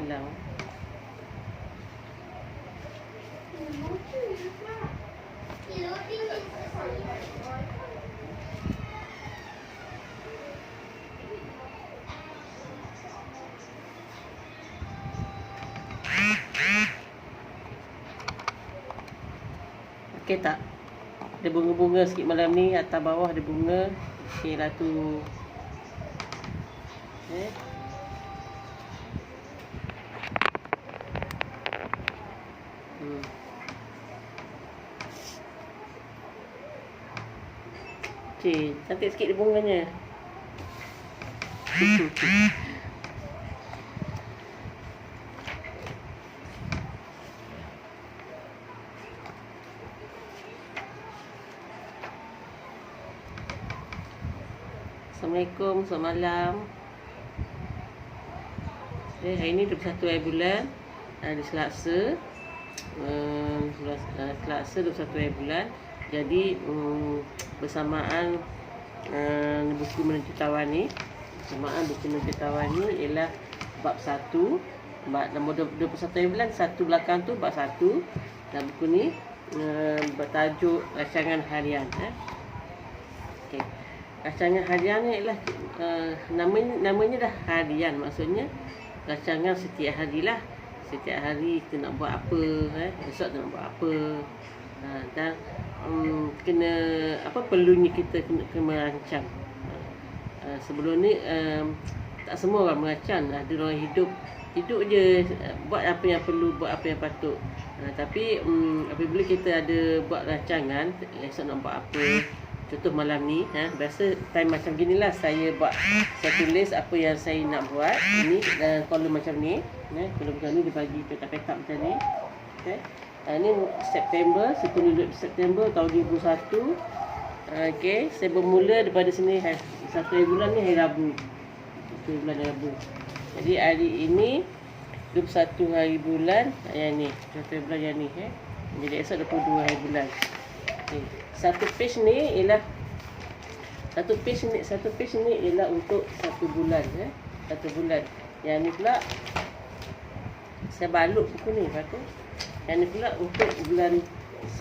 semalam. Okey tak? Ada bunga-bunga sikit malam ni. Atas bawah ada bunga. Okey lah tu. Okey, cantik sikit dia bunganya. Assalamualaikum, selamat malam. Hari ni 21 hari bulan, hari Selasa. Selasa 21 hari bulan. Jadi bersamaan buku Menentu Tawan ni. Bersamaan buku Menentu Tawan ni ialah bab 1. Bab nombor 21 hari bulan, satu belakang tu bab 1. Dan buku ni bertajuk Rancangan Harian. Okey. Rancangan harian ni ialah namanya dah harian, maksudnya rancangan setiap hari lah. Setiap hari kita nak buat apa, esok kita nak buat apa, dan kena apa perlunya kita kena merancang. Sebelum ni tak semua orang merancang. Ada orang hidup je, buat apa yang perlu, buat apa yang patut. Tapi apabila kita ada buat rancangan, esok nak buat apa. Contoh malam ni, biasa time macam gini lah saya buat. Saya tulis apa yang saya nak buat. Ini kolom macam ni. Kolom macam ni dia bagi petak-petak macam ni. Ini September, 10 September tahun 2001. Okey, saya bermula daripada sini. Satu hari bulan ni hari Rabu. Satu bulan Rabu. Jadi hari ini 21 hari bulan yang ni. 21 hari bulan yang ni. Jadi esok 22 hari bulan. Okay. Satu page ni ialah untuk satu bulan. Satu bulan. Yang ni pula saya balut buku ni. Lepas tu yang ni pula untuk bulan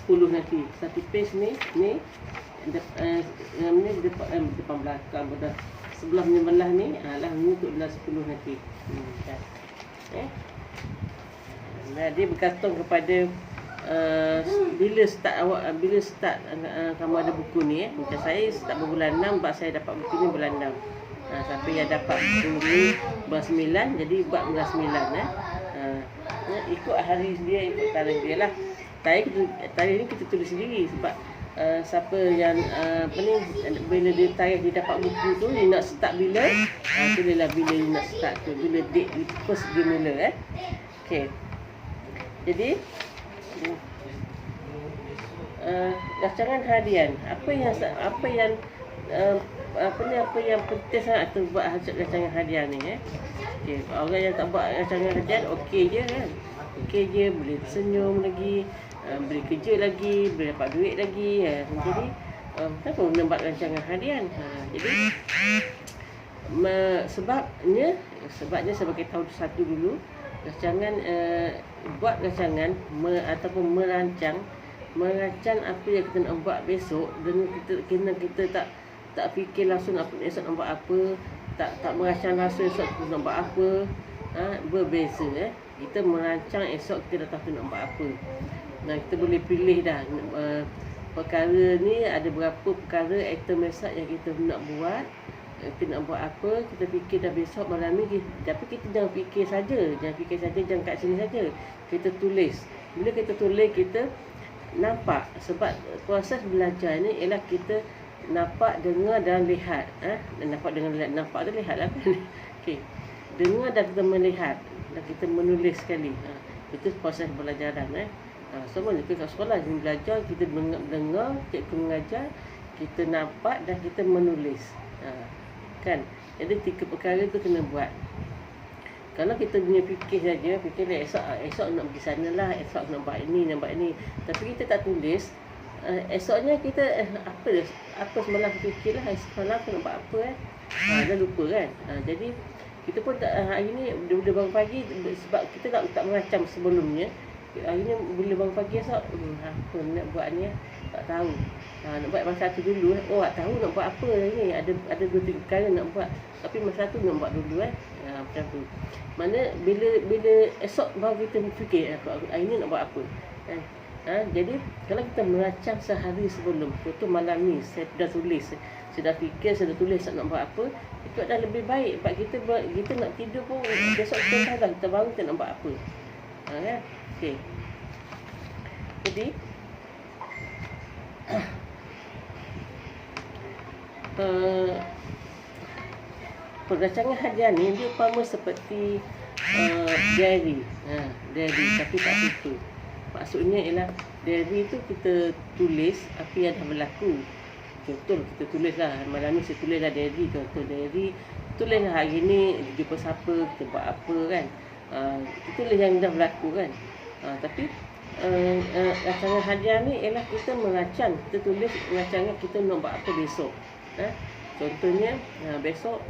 10 nanti. Satu page ni depan belakang pada sebelah menyebelah ni lah ni untuk bulan 10 nanti. Dia bergantung kepada bila start kamu ada buku ni. Macam saya start bulan 6, sebab saya dapat buku ni bulan 6. Siapa yang dapat buku ni bulan 9, jadi buat bulan 9. Ikut hari dia, ikut tarikh dia lah. Tarikh ni kita tulis sendiri sebab siapa yang bila dia tarikh dia dapat buku tu, dia nak start bila, tulislah bila dia nak start tu, bila date first dia mula. Okey. Jadi rancangan harian, apa yang penting sangat tu buat rancangan harian ni. Okey, orang yang tak buat rancangan harian okey je kan. Okey je, boleh senyum lagi, boleh kerja lagi, boleh dapat duit lagi. Jadi kenapa nak buat rancangan harian? Jadi sebabnya saya bagi tahu satu dulu. Rancangan buat rancangan ataupun merancang apa yang kita nak buat besok. Dan kita tak fikir langsung esok nak buat apa, tak merancang langsung esok kita nak buat apa. Berbeza. Kita merancang esok kita dah tahu nak buat apa. Kita boleh pilih dah perkara ni, ada berapa perkara item esok yang kita nak buat. Kita nak buat apa, kita fikir dah besok malam ni. Tapi kita jangan fikir saja, jangan kat sini saja. Kita tulis. Bila kita tulis, kita nampak. Sebab proses belajar ni ialah kita nampak, dengar dan lihat. Nampak, dengar, lihat. Nampak tu lihat lah kan. Okey. Dengar dan kita melihat, dan kita menulis sekali. Itu proses pembelajaran. Semua kita kat sekolah belajar, kita dengar, cikgu mengajar, kita nampak dan kita menulis. Kan? Jadi 3 perkara tu kena buat. Kalau kita punya fikir saja, fikirlah esok nak pergi sana lah, esok nak buat ini, tapi kita tak tulis, esoknya kita apa semalam fikirlah, semalam aku nak buat apa dah lupa kan. Jadi Kita pun tak, hari ni bila bangun pagi, sebab kita tak merancang sebelumnya. Hari ni bila bangun pagi esok, apa nak buat ni, tak tahu. Nak buat masa tu dulu. Tak tahu nak buat apa hari ni. Ada 2-3 perkara nak buat. Tapi masa tu nak buat dulu macam tu. Mana bila esok baru kita fikir hari ni nak buat apa. Jadi kalau kita merancang sehari sebelum, contoh malam ni saya dah tulis, saya dah fikir, saya dah tulis nak buat apa, itu dah lebih baik. Sebab kita nak tidur pun besok kita tahu dah kita baru kita nak buat apa. Kan? Okey. Jadi perancangan harian ni dia umpama seperti diary. Diary tapi tak tutup. Maksudnya ialah diary tu kita tulis apa yang dah berlaku. Contoh kita tulislah malam ni saya tulislah diary, contoh diary tulislah hari ni jumpa siapa, kita buat apa kan. Kita tulis yang dah berlaku kan. Tapi rancangan harian ni ialah kita merancang, kita tulis rancangan kita nak buat apa besok. Contohnya besok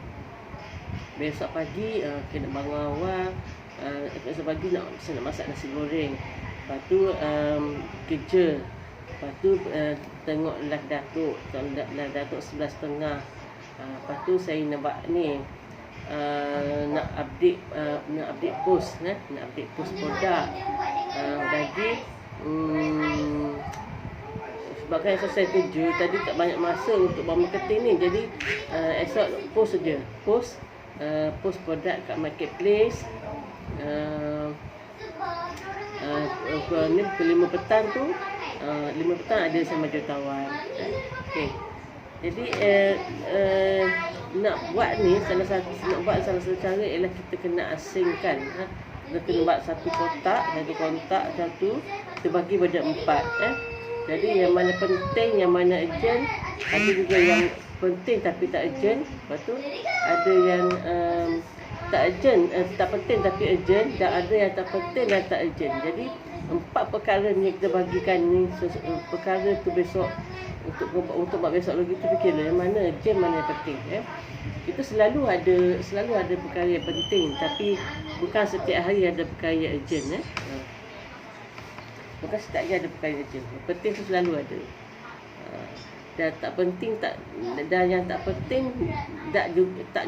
pagi kena bangun awal, besok pagi nak masak nasi goreng. Lepas tu kerja. Lepas tu tengok live Datuk. Live Datuk 11.30. Lepas tu saya nak buat ni, nak update post, nak update post produk. Lagi sebabkan esok saya kerja, tadi tak banyak masa untuk buat marketing ni. Jadi esok post saja. Post produk kat marketplace. Ni pukul 5 petang tu, 5 petang ada sama jutawan. Okey. Jadi nak buat salah satu cara ialah kita kena asingkan. Kita kena buat satu kontak satu, kita bagi pada 4. Jadi yang mana penting, yang mana urgent, ada juga yang penting tapi tak urgent. Lepas tu ada yang tak urgent, tak penting tapi urgent, dan ada yang tak penting dan tak urgent. Jadi 4 perkara ni kita bagikan ni, perkara tu besok untuk buat besok lagi kita fikirlah yang mana urgent, mana yang penting. Kita selalu ada perkara yang penting, tapi bukan setiap hari ada perkara yang urgent. Bukan setiap hari ada perkara yang urgent. Yang penting tu selalu ada. Dan tak penting dan yang tak penting tak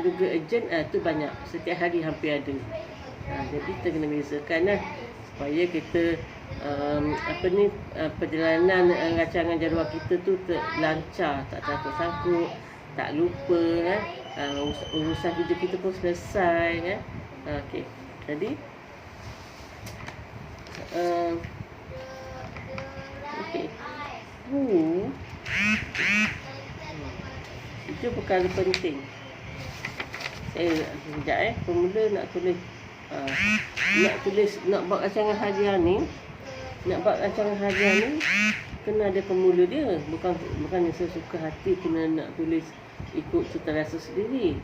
juga urgent, tu banyak, setiap hari hampir ada. Jadi kita kena bezakan supaya kita perjalanan rancangan jadual kita tu lancar, tak sangkut-sangkut, tak lupa, urusan kerja kita pun selesai. Okey. Jadi okey. Itu perkara penting. Saya sekejap pemula nak tulis nak buat rancangan harian ni. Nak buat rancangan harian ni kena ada pemula dia. Bukannya sesuka hati kena nak tulis ikut cita rasa sendiri.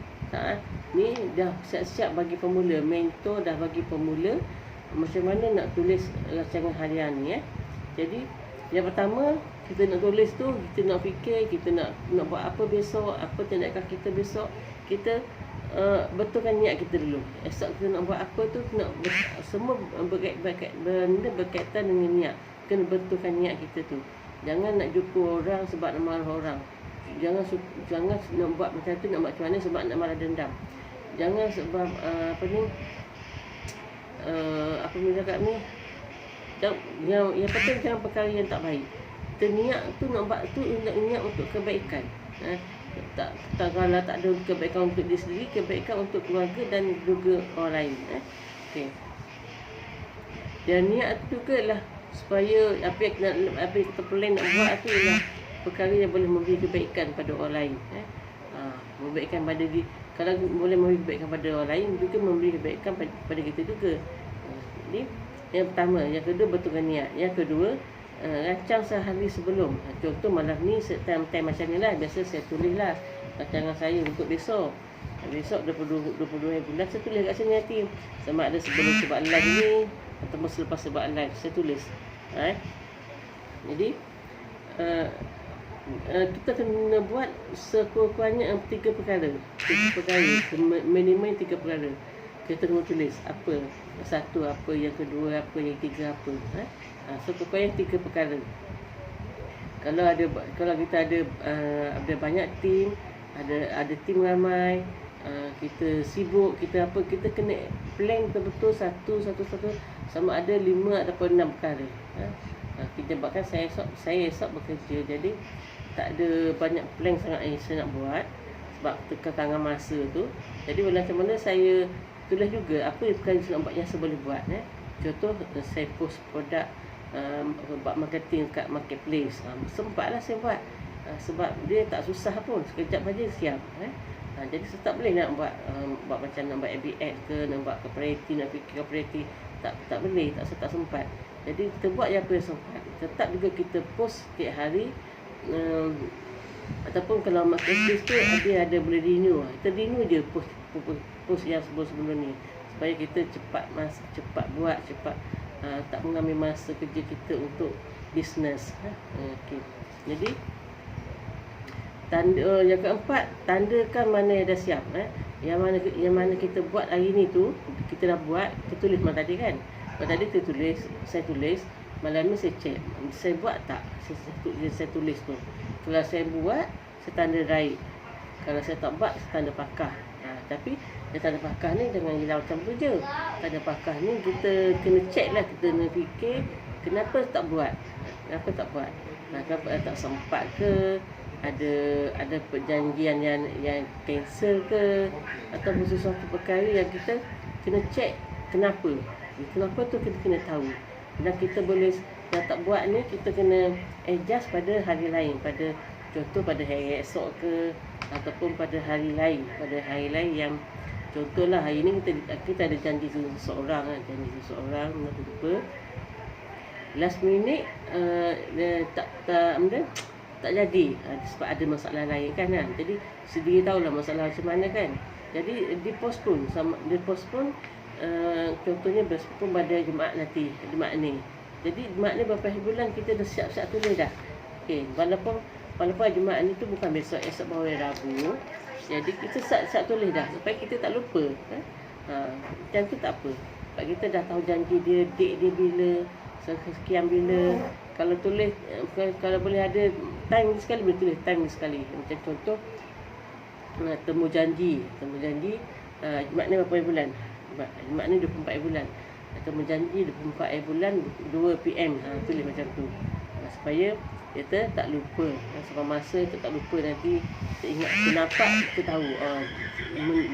Ni dah siap-siap bagi pemula. Mentor dah bagi pemula macam mana nak tulis rancangan harian ni. Jadi yang pertama, kita nak tulis tu, kita nak fikir, kita nak buat apa besok, apa tindakan kita besok. Kita betulkan niat kita dulu. Esok kita nak buat apa tu, semua berkaitan dengan niat. Kena betulkan niat kita tu. Jangan nak jumpa orang sebab nak marah orang. Jangan nak buat macam tu, nak buat macam mana sebab nak marah dendam. Jangan sebab apa ni cakap ni, yang penting jangan perkara yang tak baik. Kita niat tu nak buat tu niat untuk kebaikan. Kalau tak ada kebaikan untuk diri sendiri, kebaikan untuk keluarga dan juga orang lain. Okey. Dan niat tu juga lah supaya apa yang kita plan nak buat tu ialah perkara yang boleh memberi kebaikan pada orang lain. Memberikan pada diri. Kalau boleh memberi kebaikan pada orang lain, juga memberi kebaikan pada kita juga. Jadi yang pertama, yang kedua betulkan niat. Yang kedua, rancang sehari sebelum. Contoh malam ni time macam ni lah, biasa saya tulis lah rancangan saya untuk besok. Besok 22 bulan saya tulis kat sini nanti. Sama ada sebelum sebab live ni ataupun selepas sebab live saya tulis. Jadi kita kena buat sekurang-kurangnya 3 perkara. 3 perkara, minimum 3 perkara. Kita kena tulis apa satu, apa yang kedua, apa yang tiga, apa. Sekurang-kurangnya 3 perkara. Kalau kita ada banyak tim, ada tim ramai, kita sibuk, kita kena plan betul-betul satu sama ada 5 ataupun 6 perkara. Kita buatkan saya esok bekerja, jadi tak ada banyak plan sangat yang saya nak buat sebab kekangan masa tu. Jadi macam mana saya tulis juga apa yang perkara saya nak buat yang saya boleh buat. Contoh saya post produk, buat marketing kat marketplace, sempatlah saya buat, sebab dia tak susah pun, sekejap saja siap. Jadi saya tak boleh nak buat macam nak buat FB ad ke, nak buat kooperatif, nak fikir kooperatif, tak boleh, tak sempat. Jadi kita buat yang apa yang sempat. Tetap juga kita post setiap hari, ataupun kalau marketplace tu dia ada boleh renew, kita renew je post yang sebelum ni, supaya kita cepat buat, tak mengambil masa kerja kita untuk bisnes. Okey. Jadi tanda yang keempat, tandakan mana yang dah siap. Yang mana kita buat hari ni tu, kita dah buat, kita tulis malam tadi kan. Malam tadi saya tulis, malam ni saya check, saya buat tak, saya tulis tu. Kalau saya buat, saya tanda right. Kalau saya tak buat, saya tanda pakar. Tapi tanda pakar ni jangan hilang macam tu je. Tanda pakar ni kita kena check lah, kita kena fikir kenapa tak buat. Kenapa tak sempat ke, ada perjanjian yang cancel ke, atau sesuatu perkara yang kita kena check kenapa tu kita kena tahu. Dan kita boleh, yang tak buat ni kita kena adjust pada hari lain, contoh pada hari esok ke, ataupun pada hari lain yang contohlah hari ni kita ada janji seseorang, nak lupa last minute, tak jadi, sebab ada masalah lain kan. Jadi sendiri tahulah masalah macam mana kan. Jadi dipostpone, contohnya berpostpone pada Jumaat ni. Jadi Jumaat ni beberapa bulan kita dah siap-siap tulis dah. Okey, walaupun Jumaat ni tu bukan esok baru Rabu. Jadi kita siap-siap tulis dah supaya kita tak lupa. Macam tu tak apa. Sebab kita dah tahu janji dia, date dia bila, sekian bila. Kalau tulis, kalau boleh ada time sekali, boleh tulis time sekali. Macam contoh temu janji Jumaat ni berapa bulan? Jumaat ni 24 bulan. Temu janji 24 bulan 2 PM. Tulis macam tu. Supaya kita tak lupa. Sampai masa kita tak lupa, nanti kita ingat, kita nampak, kita tahu.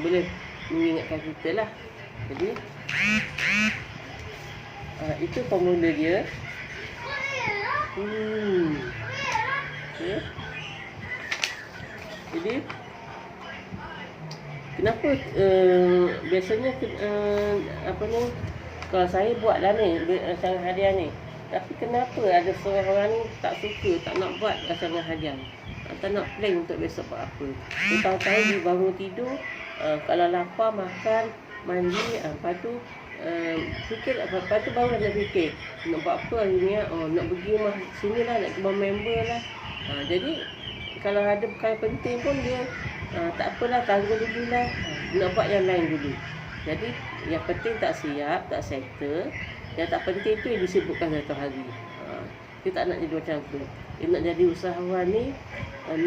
Boleh mengingatkan kita lah. Jadi itu formula dia. Okay. Jadi kenapa biasanya kalau saya buatlah ni rancangan harian ni, tapi kenapa ada seorang orang ni tak suka, tak nak buat rancangan harian, tak nak plan untuk besok buat apa. Dia tahu-tahu dia bangun tidur, kalau lapar makan, mandi, lepas tu fikir, lepas tu baru nak fikir nak buat apa hari ni. Nak pergi rumah sini lah, nak ke rumah member lah. Jadi kalau ada perkara penting pun dia tak apalah, tangguh dulu lah, nak buat yang lain dulu. Jadi yang penting tak siap, tak settle. Yang tak penting tu yang disibukkan satu hari. Dia tak nak jadi macam tu. Dia nak jadi usahawan ni,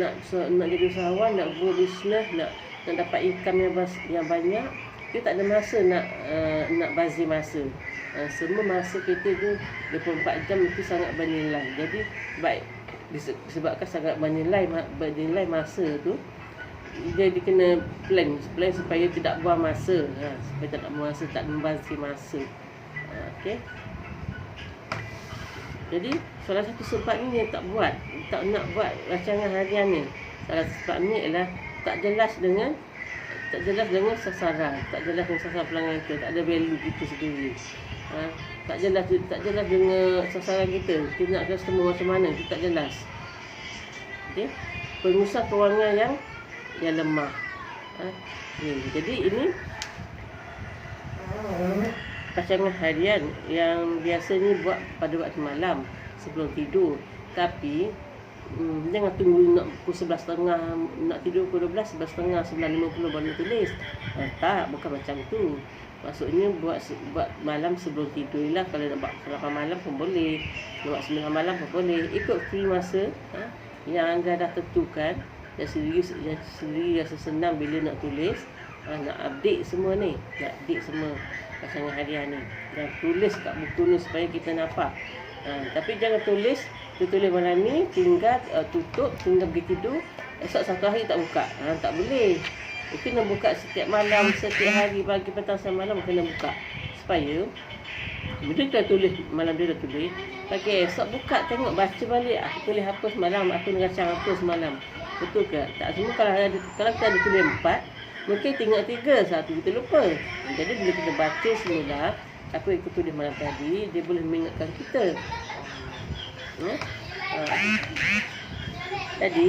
nak jadi usahawan, nak buat bisnes, nak dapat income yang banyak. Dia tak ada masa nak bazir masa. Semua masa kita tu 24 jam itu sangat bernilai. Jadi baik disebabkan sangat bernilai masa tu, jadi kena plan supaya tidak buang masa, supaya tak buang masa, tak membazir masa. Okey. Jadi salah satu sebab ni dia tak nak buat rancangan harian ni. Salah satu sebab ni ialah tak jelas dengan sasaran, pelanggan kita, tak ada value kita sendiri. Tak jelas dengan sasaran kita nak customer macam mana, itu tak jelas. Okey. Pengusaha kewangan yang lemah. Jadi ini rancangan harian yang biasanya buat pada waktu malam sebelum tidur. Tapi Jangan tunggu nak pukul 11.30, nak tidur pukul 12, 11.30, 9.50 baru tulis. Tak, bukan macam tu. Maksudnya buat malam sebelum tidur lah. Kalau nak buat 8 malam pun boleh, nak buat 9 malam pun boleh. Ikut free masa yang anda dah tentukan. Dan sendiri rasa senang bila nak tulis, nak update semua ni, nak update semua pasangan harian ni, dan tulis kat buku ni supaya kita nampak. Tapi jangan tulis malam ni, tinggal tutup, tinggal pergi tidur, esok satu hari tak buka. Tak boleh. Kena buka setiap malam, setiap hari, pagi, petang, siang, malam kena buka. Supaya bila kita tulis, malam dia dah tulis, pagi esok buka, tengok, baca balik. Aku tulis apa semalam, aku ngacang apa semalam. Betul ke? Tak semua. Kalau kita ada tulis 4, mungkin tengok 3, satu kita lupa. Jadi bila kita baca semula apa yang kita tulis malam tadi, dia boleh mengingatkan kita. Jadi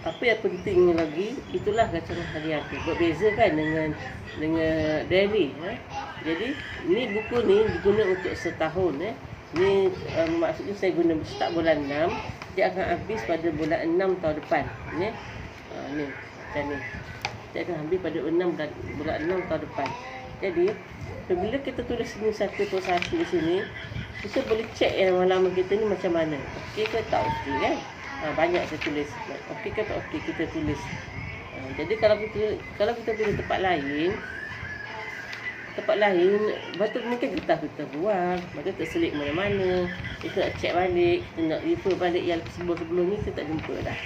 apa yang kita ingin lagi, itulah rancangan harian tu. Berbeza kan dengan diary. Jadi ni buku ni diguna untuk setahun. Ni maksudnya saya guna start bulan 6, dia akan habis pada bulan 6 tahun depan. Ni macam ni. Dia akan habis pada bulan 6 tahun depan. Jadi bila kita tulis ni satu persatu di sini, kita boleh cek yang halaman kita ni macam mana. Okey ke tak okey kan? Banyak saya tulis. Okey ke tak okey, kita tulis. Jadi kalau kita tulis tempat lain, betul mungkin kita buang, betul terselit mana-mana. Kita nak cek balik, kita nak refer balik yang sebelum ni kita tak jumpa dah.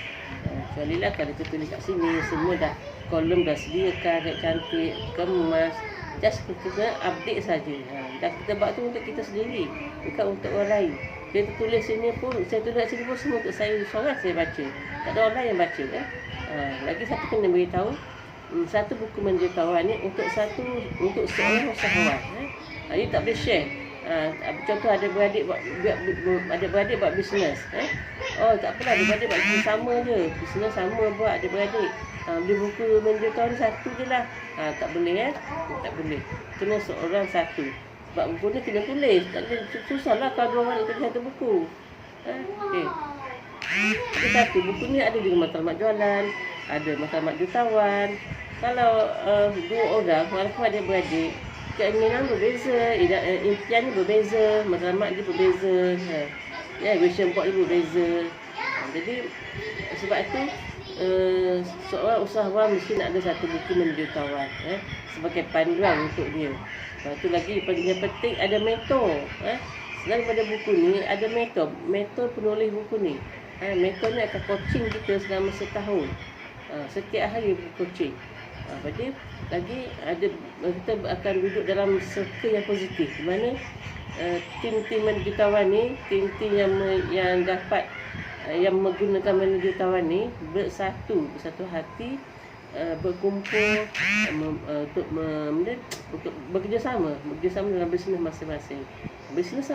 Kecuali lah kalau kita tulis kat sini, semua dah kolom dah sediakan, cantik, kemas. Just kita update saja. Dan kita buat tu untuk kita sendiri, bukan untuk orang lain. Kita tulis sini pun, saya tulis sini pun semua untuk saya seorang saya baca. Tak ada orang lain yang baca. Lagi satu kena beritahu, satu buku menjutawan ni untuk seorang usahawan. Dia tak boleh share. Contoh ada beradik buat bisnes. Tak apalah, ada beradik buat bisnes sama je. Bisnes sama buat, ada beradik. Beli buku menjutawan satu je lah. Tak boleh tak boleh. Kena seorang satu. Sebab buku ni kena tulis. Tak boleh, susahlah kalau dua orang nak tulis satu buku. Okay. Ada satu buku ni ada juga matlamat jualan, ada matlamat jutawan. Kalau dua orang, walaupun ada beradik, keinginan berbeza, impian berbeza, matlamat dia berbeza, vision board dia berbeza. Jadi sebab itu seorang usahawan mesti nak ada satu buku menjutawan sebagai panduan untuk dia. Lepas tu lagi yang penting ada mentor. Selain pada buku ni ada mentor penulis buku ni. Mentor ni akan coaching kita selama setahun. Setiap hari coaching. Jadi lagi kita akan duduk dalam circle yang positif, di mana tim-tim menjutawan ni, tim-tim yang dapat yang menggunakan menjutawan ni bersatu hati, berkumpul untuk bekerjasama dalam bisnes masing-masing. Bisnes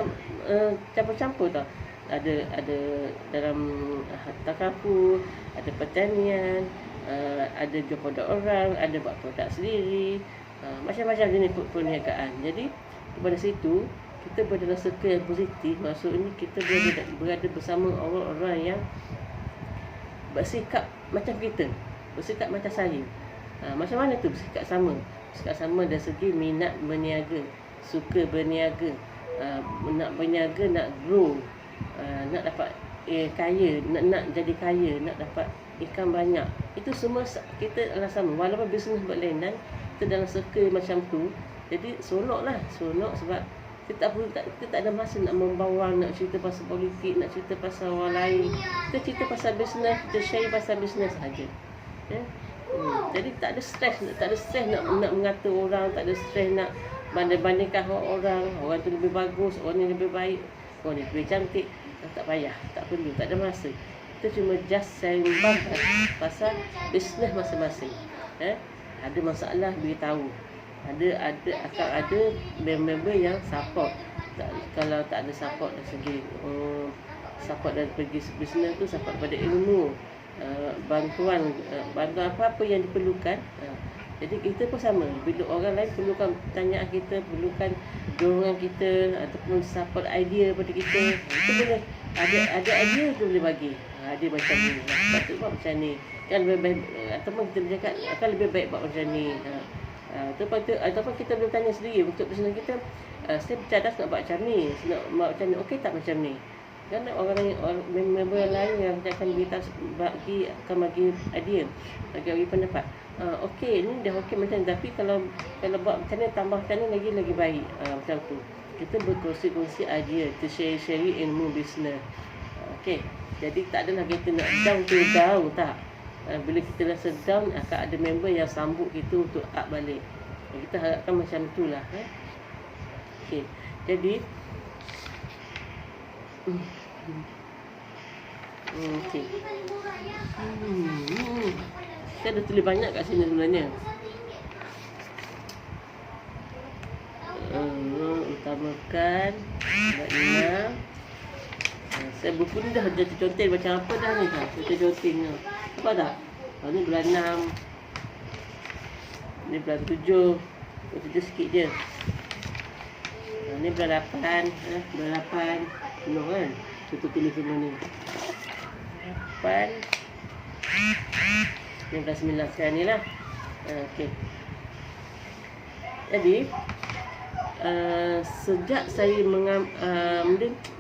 campur-campur tau. Ada dalam takaful, ada pertanian, ada jual produk orang, ada buat produk sendiri, macam-macam jenis perniagaan. Jadi pada situ kita berada dalam circle yang positif. Maksudnya kita berada bersama orang-orang yang bersikap macam kita, bersikap macam saya. Macam mana tu bersikap sama? Bersikap sama dari segi minat berniaga, suka berniaga, nak berniaga, nak grow, nak dapat kaya, nak jadi kaya, nak dapat ikan banyak. Itu semua kita adalah sama. Walaupun bisnes berlainan, kita dalam circle macam tu. Jadi seronok sebab kita tak ada masa nak membawang, nak cerita pasal politik, nak cerita pasal orang lain. Kita cerita pasal bisnes, kita share pasal bisnes saja. Jadi tak ada stres nak mengata orang, tak ada stres nak banding-bandingkan orang tu lebih bagus, orang ni lebih baik, orang ni lebih cantik. Tak payah, tak perlu, tak ada masa. Kita cuma just sembang pasal bisnes masing-masing. Ada masalah beritahu. Akan ada member yang support. Kalau tak ada support dari segi support dari segi bisnes tu, support pada ilmu, bantuan apa-apa yang diperlukan. Jadi kita pun sama. Bila orang lain perlukan pertanyaan kita, perlukan dorongan kita ataupun support idea pada kita, kita boleh ada idea tu boleh bagi. Dia macam ni. Patut buat macam ni. Kan lebih baik, ataupun kita bercakap akan lebih baik buat macam ni. Ataupun kita boleh tanya sendiri untuk personal kita, saya bercadas nak buat macam ni, nak buat macam ni, okey tak macam ni. Kan orang member yang lain yang akan akan bagi idea, bagi pendapat. Okey, ni dah okey macam ni, tapi kalau buat macam ni, tambah macam ni lagi baik. Macam tu. Kita berkongsi idea, to share ilmu bisnes. Okey. Jadi tak adalah kita nak down tak. Bila kita rasa down, akan ada member yang sambut kita untuk up balik. Kita harapkan macam itulah. Okey. Jadi okey. Saya dah tulis banyak kat sini sebenarnya. Utamakan makna. Saya buku ni dah jadi conten macam apa dah ni dah. Conten ni. Apa tak? Ni bulan 6. Ni bulan 7. 7 sikit je. Ni bulan 8. Bulan 8. Penuh kan? Kita tulis semua ni. 8. Ni bulan 9 sekarang ni lah. Okey. Jadi sejak saya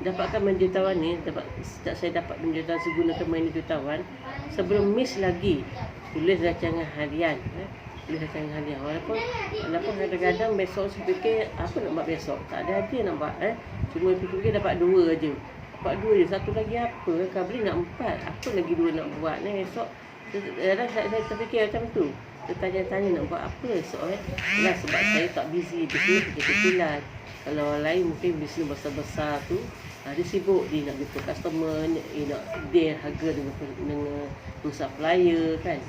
dapatkan menjutawan ni, sejak saya dapat menjutawan gunakan main jutawan, sebelum miss lagi tulis rancangan harian. Walaupun kadang-kadang besok saya fikir apa nak buat besok, tak ada idea nak buat. Cuma fikir dapat 2 je. Satu lagi apa? Kabli nak 4. Apa lagi 2 nak buat ni besok? Kadang saya terfikir macam tu. Saya tanya-tanya nak buat apa esok Yalah, sebab saya tak busy bisnes kecil-kecilan. Kalau orang lain mungkin bisnes besar-besar tu, dia sibuk, dia nak jumpa customer, dia nak deal harga dengan supplier kan.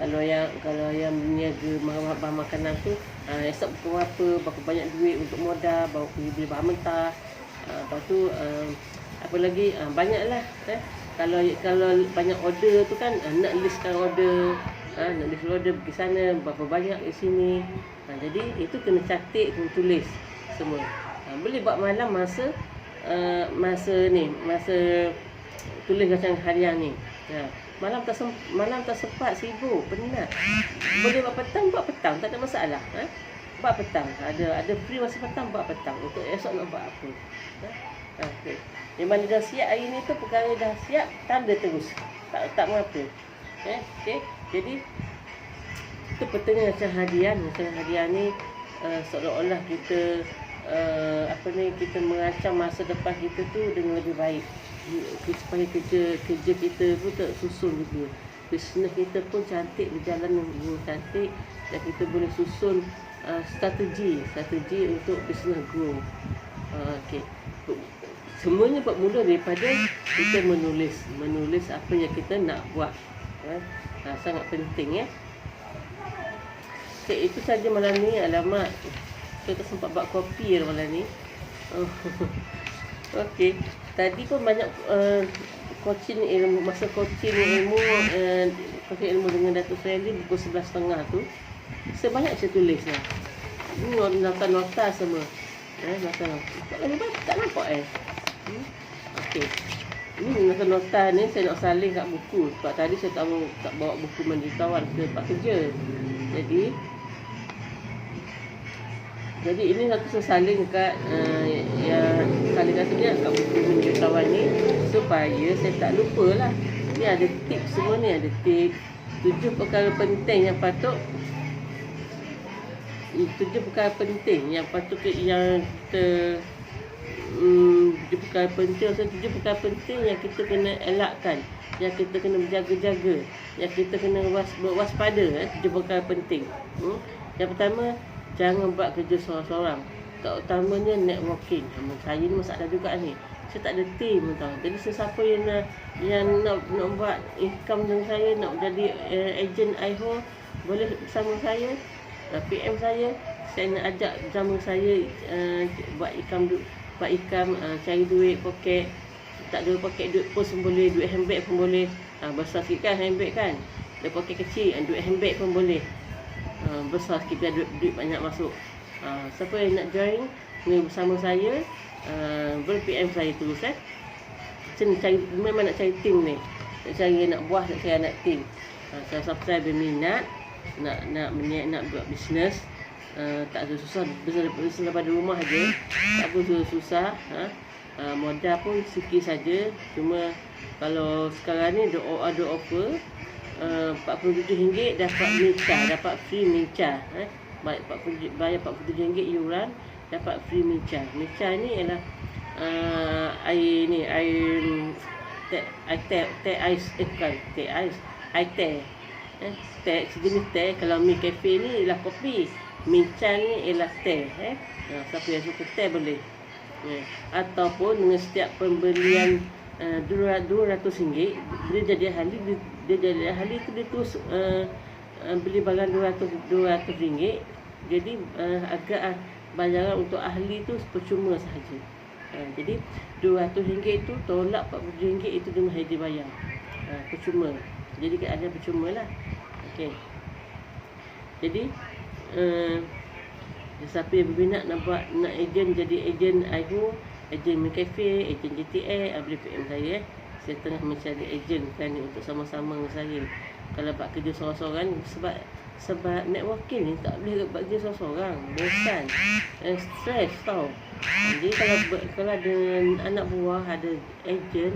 Kalau yang berniaga bahan makanan tu, esok berapa banyak duit untuk modal, baru beli bahan mentah. Lepas tu apa lagi, banyaklah. Kalau banyak order tu kan, nak listkan order, nak list order pergi sana, berapa banyak di sini. Jadi itu kena catat, kena tulis semua. Boleh buat malam masa tulis rancangan harian ni. Malam tak sempat, sibuk, penat. Boleh buat petang, tak ada masalah. Buat petang, ada free masa petang, buat petang untuk esok nak buat apa. Okey. Yang mana dah siap hari ni tu, perkara dah siap, tanda terus. Tak mengapa. Okey. Jadi itu pentingnya macam hadiah ni, seolah-olah kita kita merancang masa depan kita tu dengan lebih baik. Supaya kerja kita pun tersusun juga. Bisnes kita pun cantik, berjalan dengan cantik, dan kita boleh susun strategi untuk bisnes grow. Okey. Semuanya bermula daripada kita menulis apa yang kita nak buat. Sangat penting ya. Okey, itu saja malam ni. Alamak, saya tak sempat buat kopi malam ni. Okey, tadi pun banyak coaching ilmu dengan Datuk Seri pukul 11.30 tu. Sebanyak saya tulis lah. Ini nota-nota semua. Tak nampak Okey. Ini nota-nota ni saya nak salin kat buku. Sebab tadi saya tak bawa buku menjutawan ke tempat kerja. Jadi ini satu saya salin kat salin kat buku menjutawan ni, supaya saya tak lupa lah. Ni ada tips semua ni, ada tips 7 perkara penting yang patut 7 perkara penting yang patut yang kita 7 perkara penting yang kita kena elakkan, yang kita kena berjaga-jaga, yang kita kena waspada. 7 perkara penting. Yang pertama, jangan buat kerja seorang-seorang. Terutamanya networking. Saya ni masalah juga ni. Saya tak ada team tau. Jadi sesiapa yang nak buat income dengan saya, nak jadi agent IHO, boleh bersama saya. PM saya nak ajak bersama saya buat income, cari duit poket. Tak ada poket duit pun boleh, duit handbag pun boleh. Besar sikit kan handbag kan. Ada poket kecil, duit handbag pun boleh. Besar sikit duit banyak masuk. Siapa yang nak join bersama saya, boleh PM saya terus Sini cari, memang nak cari team ni. Nak cari anak buah, nak cari anak team. Siapa-siapa saya berminat nak buat bisnes, tak susah, bisnes daripada rumah aja. Tak perlu susah. Modal pun sikit saja. Cuma kalau sekarang ni ada offer RM47 dapat minca, dapat free minca. Bayar RM47 iuran, dapat free minca. Minca ni ialah air teh ais, bukan teh ais, air teh. Teh sejenis teh. Kalau mi cafe ni ialah kopi, minca ni ialah teh. Siapa yang suka teh boleh. Ataupun dengan setiap pembelian RM200, dia jadi ahli. Dia jadi ahli tu dia terus beli barang RM200. Jadi agak bayaran untuk ahli tu percuma sahaja. Jadi RM200 tu tolak RM47 itu dengan dia bayar. Percuma. Jadi ada percuma lah. Okey. Jadi siapa yang berminat nak ejen, jadi ejen IHO, ejen McCafe, ejen GTA, boleh PM saya. Saya tengah mencari ejen kan untuk sama-sama dengan saya. Kalau buat kerja seorang-seorang, sebab networking ni tak boleh buat kerja seorang-seorang, bosan, stres tau. Jadi kalau ada anak buah, ada ejen,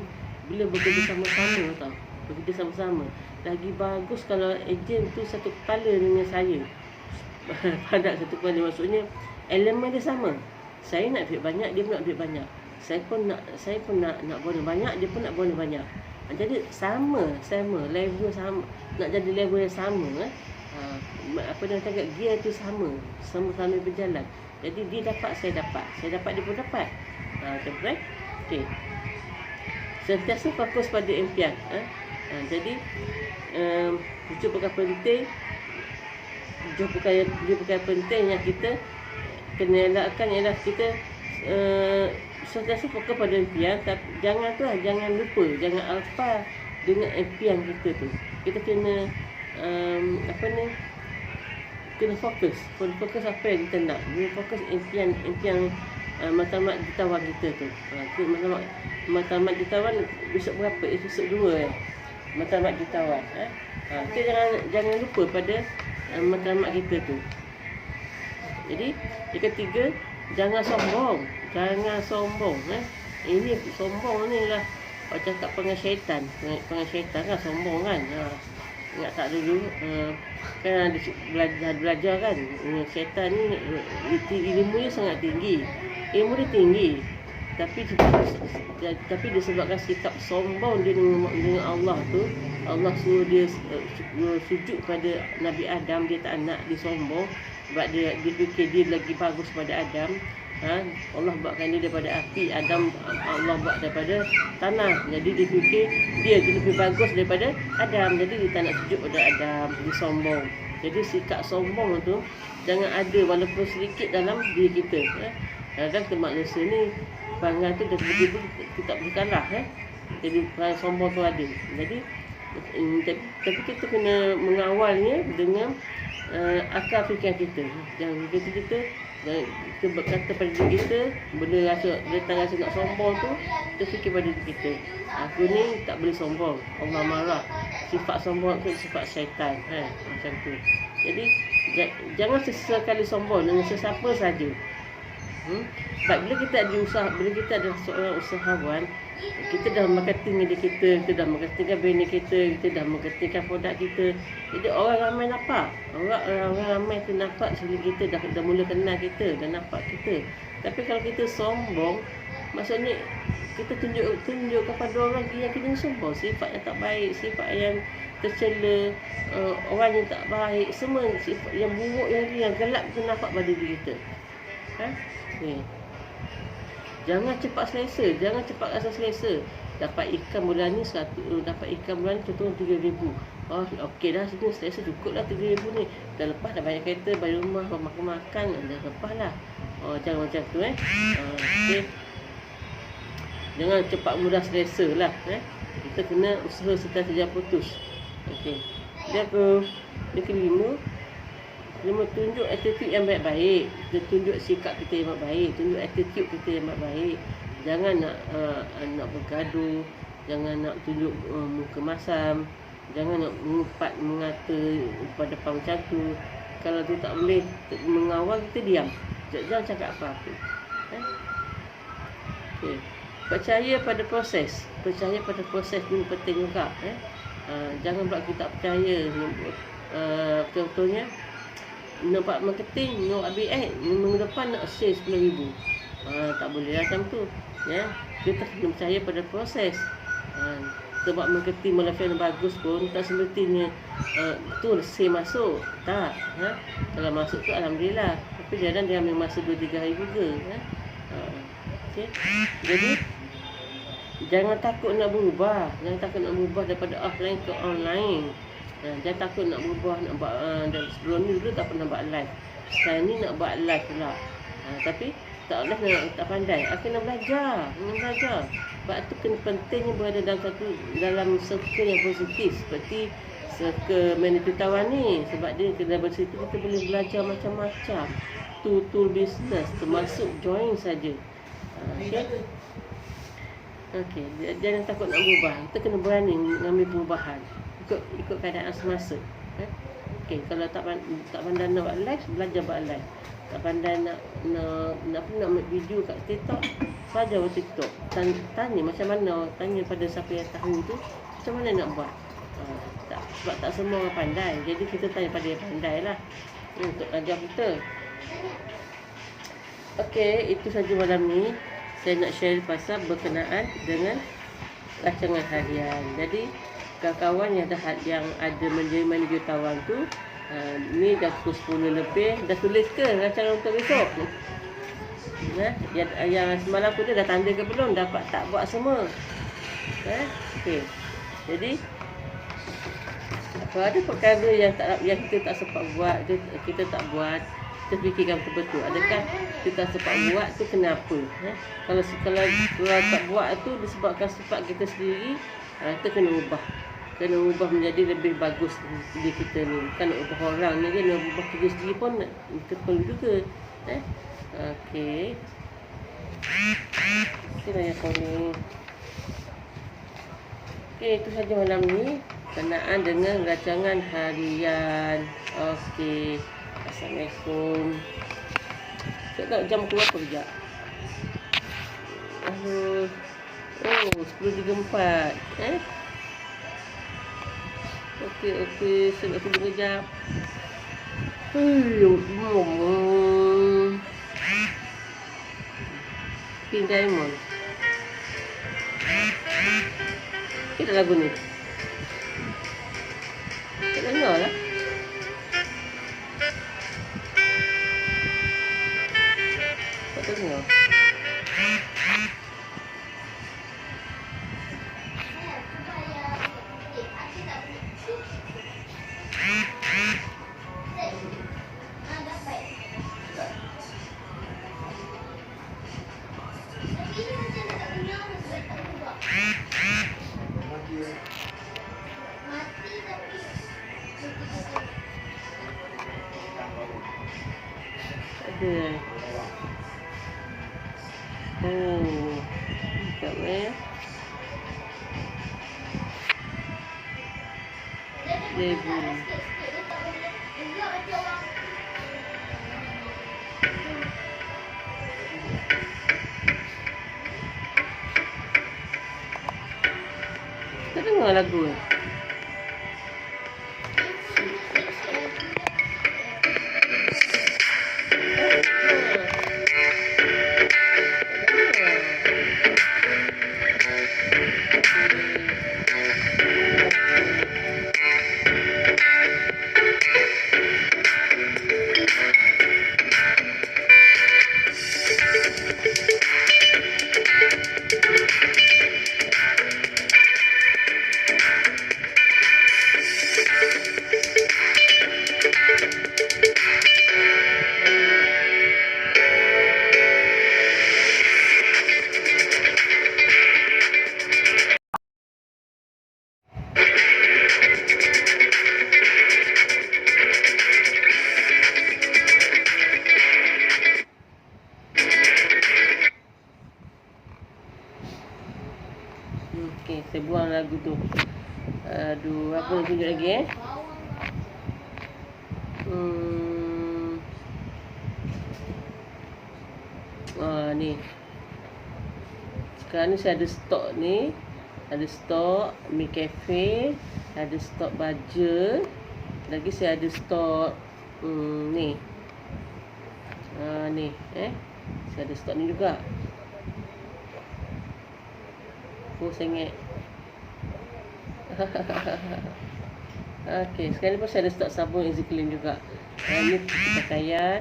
bila bekerja sama-sama tau, bekerja sama-sama. Lagi bagus kalau ejen tu satu kepala dengan saya. Padat satu kepala, maksudnya elemen dia sama. Saya nak duit banyak, dia pun nak duit banyak. Saya pun nak bonus banyak, dia pun nak bonus banyak. Jadi sama level sama, nak jadi level yang sama. Apa dia cakap, gear tu sama-sama berjalan. Jadi dia dapat, saya dapat, dia pun dapat. Betul. Okey. Sentiasa fokus pada impian. Jadi itu perkara penting. Perkara penting yang kita kena elakkan ialah kita sentiasa fokus pada impian. Tapi jangan lupa, jangan alpa dengan impian kita tu. Kita kena kena fokus apa yang kita nak. Kena fokus impian matlamat jutawan kita tu. Matlamat jutawan besok berapa? Besok 2 matlamat jutawan. Kita jangan lupa pada matlamat kita tu. Jadi yang ketiga, jangan sombong. Ini sombong ni lah macam tak pengen syaitan kan, sombong kan. Ingat tak dulu kan ada belajar kan, syaitan ni ilmu dia sangat tinggi. Ilmu dia tinggi, tapi disebabkan sikap sombong dia dengan Allah tu. Allah suruh dia sujud pada Nabi Adam, dia tak nak, dia sombong sebab dia fikir dia lagi bagus pada Adam. Allah buatkan dia daripada api, Adam Allah buat daripada tanah. Jadi dia fikir dia lebih bagus daripada Adam. Jadi dia tak nak sujud pada Adam, dia sombong. Jadi sikap sombong tu jangan ada walaupun sedikit dalam diri kita. Kadang-kadang kita manusia ni perangai tu dah begitu kita tak boleh kalah. Jadi perangai sombong tu ada. Jadi tapi kita kena mengawalnya dengan akal fikiran kita. Jangan kita berkata pada diri kita, benda datang rasa nak sombong tu, kita fikir pada diri kita, aku ni tak boleh sombong, Allah marah. Sifat sombong tu sifat syaitan. Macam tu. Jadi jangan sesekali sombong dengan sesiapa saja. Sebab bila kita ada seorang usahawan, kita dah marketing diri kita dah marketingkan brand kita dah marketingkan produk kita. Jadi orang ramai nampak, orang ramai tu nampak sebelum kita dah mula kenal kita, dah nampak kita. Tapi kalau kita sombong, maksudnya kita tunjuk kepada orang yang kita sombong, sifat yang tak baik, sifat yang tercela, orang yang tak baik, semua sifat yang buruk, yang gelap tu nampak pada diri kita. Jangan cepat selesa, jangan cepat rasa selesa. Dapat ikan bulan ni contoh 3,000. Oh, okey dah, sini selesa cukup lah 3,000 ni. Dah lepas dah bayar kereta, bayar rumah, makan, dah lepas lah. Jangan macam tu okey. Jangan cepat mudah selesa lah. Kita kena usaha sentiasa jangan putus. Okey. Dia kelima, tunjuk attitude yang baik-baik. Kita tunjuk sikap kita yang baik-baik, tunjuk attitude kita yang baik-baik. Jangan nak bergaduh, jangan nak tunjuk muka masam, jangan nak mengata pada depan macam tu. Kalau tu tak boleh mengawal, kita diam. Jangan cakap apa-apa. Okay. Percaya pada proses. Percaya pada proses ni penting juga. Jangan pula kita tak percaya. Contohnya, nampak marketing, nak ambil minggu depan nak sale RM10,000. Tak boleh lah macam tu. Kita kena percaya pada proses. Sebab marketing Malaysia yang bagus pun tak semestinya betul sale masuk. Tak. Kalau masuk tu Alhamdulillah. Tapi kadang dia ambil masa 2-3 hari juga. Okay. Jadi jangan takut nak berubah. Jangan takut nak berubah daripada offline ke online. Jangan takut nak berubah, nak buat dan sebelum ni dulu tak pernah buat live. Sekarang ni nak buat live pula. Tapi tak boleh, tak pandai. Aku nak belajar. Sebab tu kena pentingnya berada dalam circle yang positif. Seperti circle manager tawan ni. Sebab dia kena bersitu kita boleh belajar macam-macam. Tool business termasuk join saja. Okay. Jangan takut nak berubah. Kita kena berani mengambil perubahan ikut keadaan semasa. Okay. Kalau tak pandai nak buat live, belajar buat live. Tak pandai nak ambil video kat TikTok, belajar buat TikTok. Tanya macam mana, tanya pada siapa yang tahu tu macam mana nak buat. Sebab tak semua orang pandai. Jadi kita tanya pada yang pandai lah untuk ajar kita. Okay, itu saja malam ni. Saya nak share pasal berkenaan dengan rancangan harian. Jadi kawan-kawan yang ada menjadi manager tawan tu, ni dah pukul 10 lebih. Dah tulis ke rancangan untuk besok? Yang semalam tu dia dah tanda ke belum? Dapat tak buat semua? Okay. Jadi kalau ada perkara yang kita tak sempat buat, kita tak buat, kita fikirkan betul-betul. Adakah kita sempat buat tu kenapa? Kalau tak buat tu disebabkan sifat kita sendiri, kita kena ubah menjadi lebih bagus diri kita ni. Bukan nak ubah orang ni je, nak ubah kita sendiri pun kita perlu juga. Okey. Sila ya kau ni. Okey, itu saja malam ni berkenaan dengan rancangan harian. Okey. Assalamualaikum. Saya tak jam keluar kerja. Oh, 10.34. Okey, saya nak tunggu kejap. Pink Diamond. Kita lagu ni. Tak dengar lah. Tak dengar. Ada. Sekejap Debu. Tak dengar lagu ni. Aduh, apa nak tunjuk lagi ni. Sekarang ni saya ada stok ni. Ada stok Mi Cafe, ada stok baja. Lagi saya ada stok ni. Ni saya ada stok ni juga. Sengit. Okey, sekarang ni pun saya ada stok sabun Easy Clean juga. Ni cuci pakaian,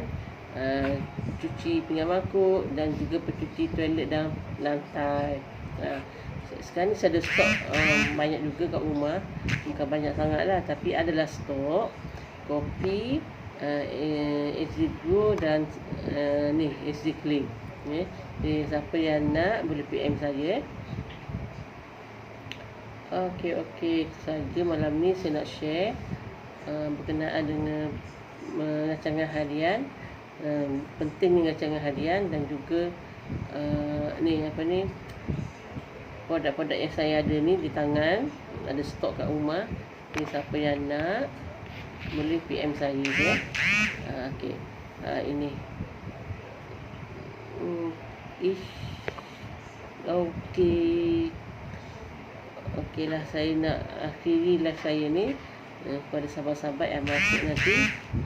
cuci pinggan mangkuk dan juga pencuci toilet dan lantai. Sekarang ni saya ada stok banyak juga kat rumah. Bukan banyak sangat lah, tapi adalah stok kopi, Easy Grow dan ni Easy Clean. Siapa yang nak boleh PM saya. Okey, itu saja malam ni saya nak share berkenaan dengan rancangan harian. Pentingnya rancangan harian dan juga produk-produk yang saya ada ni di tangan, ada stok kat rumah. Ni siapa yang nak boleh PM saya je. Okey. Ini Okeylah, saya nak akhiri live saya ni. Kepada sahabat-sahabat yang masuk nanti,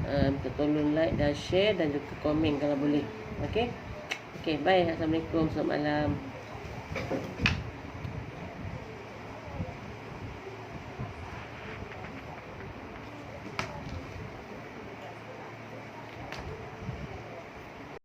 minta tolong like dan share dan juga komen kalau boleh. Okey, bye. Assalamualaikum, selamat malam.